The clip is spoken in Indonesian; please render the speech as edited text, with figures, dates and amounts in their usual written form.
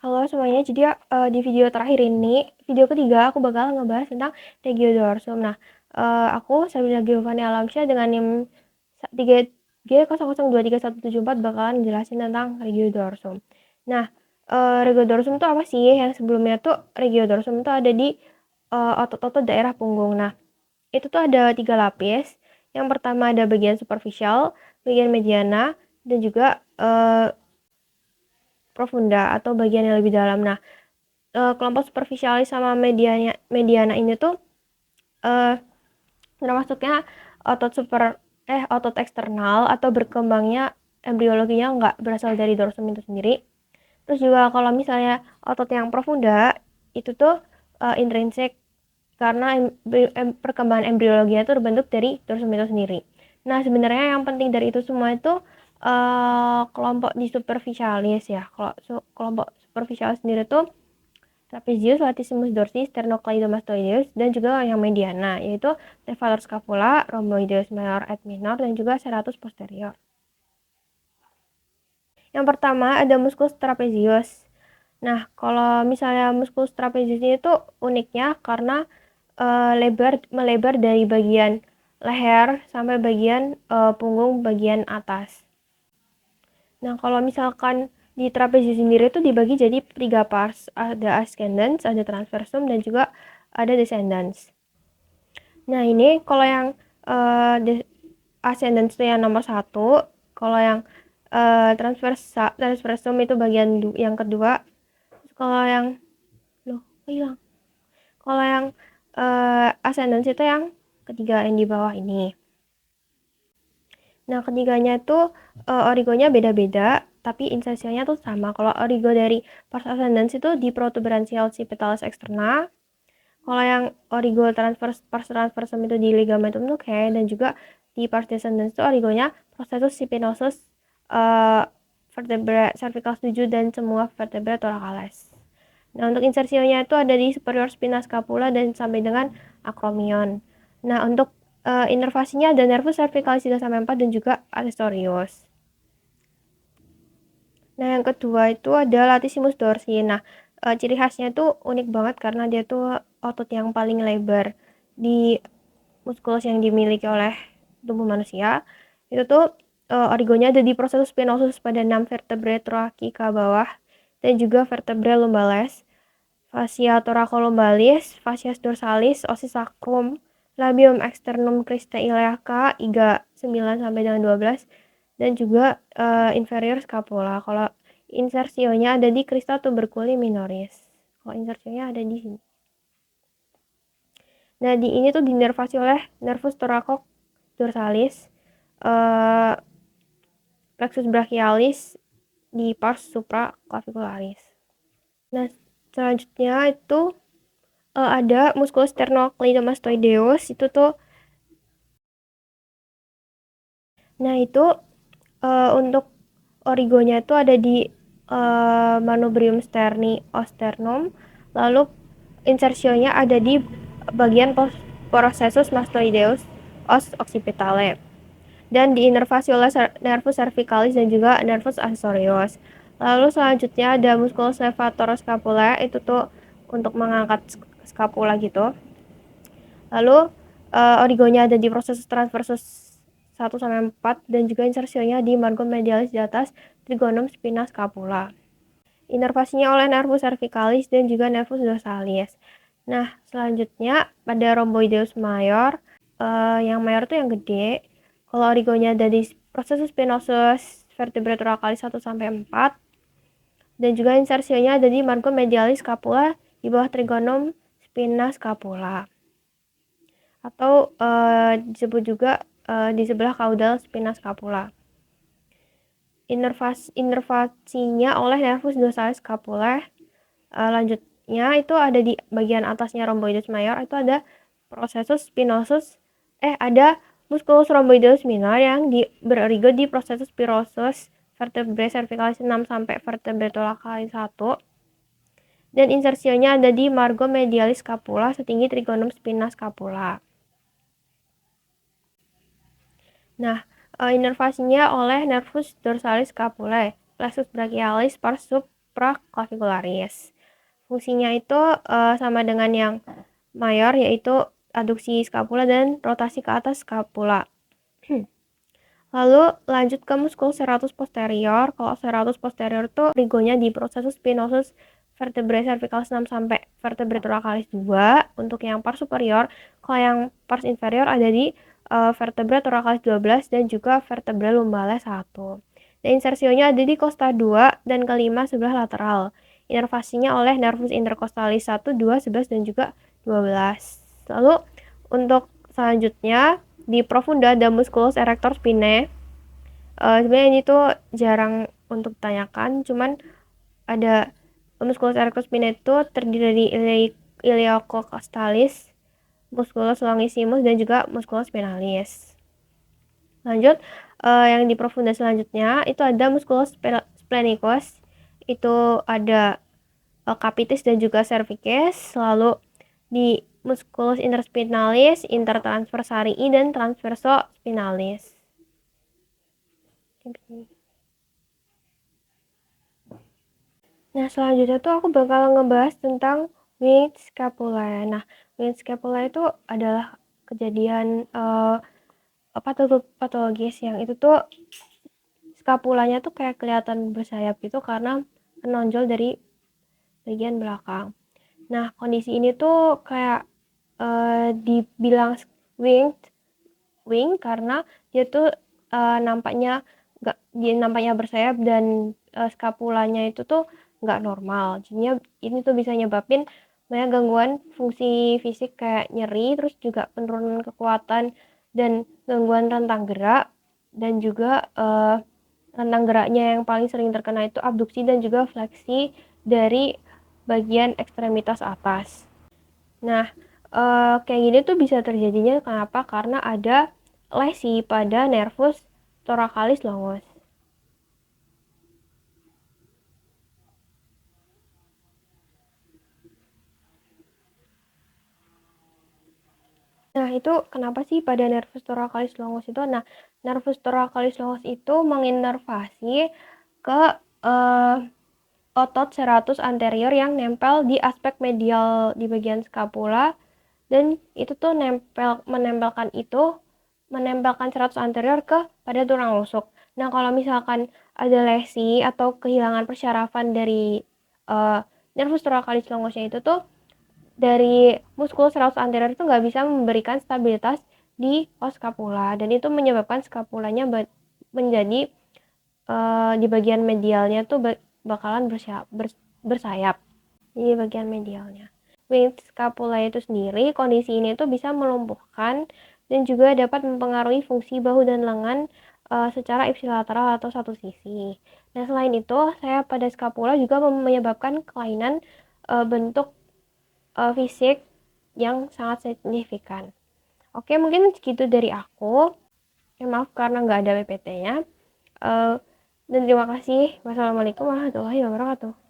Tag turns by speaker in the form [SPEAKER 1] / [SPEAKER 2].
[SPEAKER 1] Halo semuanya, jadi di video terakhir ini, video ketiga aku bakal ngebahas tentang regiodorsum. Nah, aku Sabrina Giovanni Alamsyah dengan NIM 3G00237174 bakalan jelasin tentang regiodorsum. Nah, regiodorsum itu apa sih? Yang sebelumnya tuh regiodorsum itu ada di otot-otot daerah punggung. Nah, itu tuh ada 3 lapis. Yang pertama ada bagian superficial, bagian mediana, dan juga profunda atau bagian yang lebih dalam. Nah, kelompok superficialis sama mediana ini tuh uh, termasuknya otot otot eksternal atau berkembangnya embriologinya nggak berasal dari dorsum itu sendiri. Terus juga kalau misalnya otot yang profunda itu tuh intrinsik karena perkembangan embriologinya itu terbentuk dari dorsum itu sendiri. Nah, sebenarnya yang penting dari itu semua itu kelompok di superficialis ya. Kalau kelompok superficialis sendiri tuh trapezius, latissimus dorsi, sternocleidomastoideus, dan juga yang mediana, yaitu levator scapula, rhomboideus major et minor, dan juga serratus posterior. Yang pertama ada musculus trapezius. Nah, kalau misalnya musculus trapezius ini tuh uniknya karena melebar dari bagian leher sampai bagian punggung bagian atas. Nah, kalau misalkan di trapezius sendiri itu dibagi jadi 3 parts. Ada ascendens, ada transversum, dan juga ada descendens. Nah, ini kalau yang ascendens itu yang nomor 1. Kalau yang transversum itu bagian yang kedua. Kalau yang hilang. Kalau yang ascendens itu yang ketiga yang di bawah ini. Nah, ketiganya itu origonya beda-beda, tapi insersinya tuh sama. Kalau origo dari pars ascendens itu di protuberansial occipitalis externa. Kalau yang origo pars transversum itu di ligamentum nuchae, dan juga di pars descendens itu origonya processus spinosus vertebra cervical 7 dan semua vertebra thoracalis. Nah, untuk insersionya itu ada di superior spina scapula dan sampai dengan acromion. Nah, untuk inervasinya ada nervus cervicalis 3-4 dan juga accessorius. Nah, yang kedua itu ada latissimus dorsi. Nah, ciri khasnya itu unik banget karena dia tuh otot yang paling lebar di muskulus yang dimiliki oleh tubuh manusia. Itu tuh origonya ada di processus spinosus pada 6 vertebrae thoracica bawah dan juga vertebrae lumbales, fascia thoracolumbalis, fascia dorsalis, osis sacrum, labium externum crista iliaca, iga 9 sampai dengan 12, dan juga inferior scapula. Kalau insersionya ada di crista tuberculi minoris. Kalau insersionya ada di sini. Nah, di ini tuh dinervasi oleh nervus thoraco-dorsalis, plexus brachialis di pars supraclavicularis. Nah, selanjutnya itu ada musculus sternocleidomastoideus itu tuh. Nah, itu untuk origonya itu ada di manubrium sterni osternum, lalu insersionya ada di bagian processus mastoideus os occipitale dan diinervasi oleh nervus cervicalis dan juga nervus accessorius. Lalu selanjutnya ada musculus levator scapula, itu tuh untuk mengangkat scapula gitu. Lalu origonya ada di processus transversus 1-4 dan juga insersionya di margum medialis di atas trigonum spina scapula. Inervasinya oleh nervus cervicalis dan juga nervus dorsalis. Nah, selanjutnya pada rhomboideus major, yang mayor itu yang gede. Kalau origonya ada di processus spinosus vertebrae thoracalis 1-4 dan juga insersionya ada di margum medialis scapula di bawah trigonum spina scapula. Atau disebut juga di sebelah caudal spina scapula. Inervasinya oleh nervus dorsalis scapulae. Lanjutnya itu ada di bagian atasnya rhomboideus major, itu ada processus spinosus, ada musculus rhomboideus minor yang berorigo di processus spirosus vertebrae cervicalis 6 sampai vertebrae thoracalis 1. Dan insersionya ada di margum medialis scapula setinggi trigonum spina scapula. Nah, inervasinya oleh nervus dorsalis scapulae, plexus brachialis, pars supraclavicularis. Fungsinya itu sama dengan yang mayor, yaitu aduksi skapula dan rotasi ke atas skapula. Lalu lanjut ke muskulus serratus posterior. Kalau serratus posterior tuh origonya di processus spinosus vertebrae cervicalis 6 sampai vertebrae thoracalis 2 untuk yang pars superior. Kalau yang pars inferior ada di vertebrae thoracalis 12 dan juga vertebrae lumbales 1. Dan insersionya ada di costa 2 dan kelima sebelah lateral. Inervasinya oleh nervus intercostalis 1, 2, 11 dan juga 12. Lalu untuk selanjutnya di profunda ada musculus erector spinae. Sebenarnya ini tuh jarang untuk ditanyakan, cuman ada musculus erector spinae itu terdiri dari iliacostalis, musculus longissimus dan juga musculus spinalis. Lanjut, yang di profunda selanjutnya itu ada musculus splenicus, itu ada capitis dan juga cervicis. Lalu di musculus interspinalis, intertransversarii dan transverso spinalis. Nah, selanjutnya tuh aku bakal ngebahas tentang winged scapula. Nah, winged scapula itu adalah kejadian patologis yang itu tuh skapulanya tuh kayak kelihatan bersayap gitu karena menonjol dari bagian belakang. Nah, kondisi ini tuh kayak dibilang wing karena dia tuh nampaknya bersayap dan skapulanya itu tuh nggak normal. Jadinya ini tuh bisa nyebabin banyak gangguan fungsi fisik kayak nyeri, terus juga penurunan kekuatan dan gangguan rentang gerak, dan juga rentang geraknya yang paling sering terkena itu abduksi dan juga fleksi dari bagian ekstremitas atas. Nah, kayak gini tuh bisa terjadinya kenapa? Karena ada lesi pada nervus thoracalis longus. Nah, itu kenapa sih pada nervus thoracalis longus itu? Nah, nervus thoracalis longus itu menginervasi ke otot serratus anterior yang nempel di aspek medial di bagian skapula, dan itu tuh menempelkan serratus anterior ke pada tulang rusuk. Nah, kalau misalkan ada lesi atau kehilangan persyarafan dari nervus thoracalis longusnya itu tuh dari muskulus serratus anterior itu nggak bisa memberikan stabilitas di os skapula, dan itu menyebabkan skapulanya menjadi di bagian medialnya tuh bakalan bersayap di bagian medialnya. Winged scapula itu sendiri, kondisi ini tuh bisa melumpuhkan dan juga dapat mempengaruhi fungsi bahu dan lengan secara ipsilateral atau satu sisi. Nah, selain itu, sayap pada skapula juga menyebabkan kelainan bentuk fisik yang sangat signifikan. Oke, mungkin segitu dari aku. Maaf karena nggak ada PPT-nya. Dan terima kasih. Wassalamualaikum warahmatullahi wabarakatuh.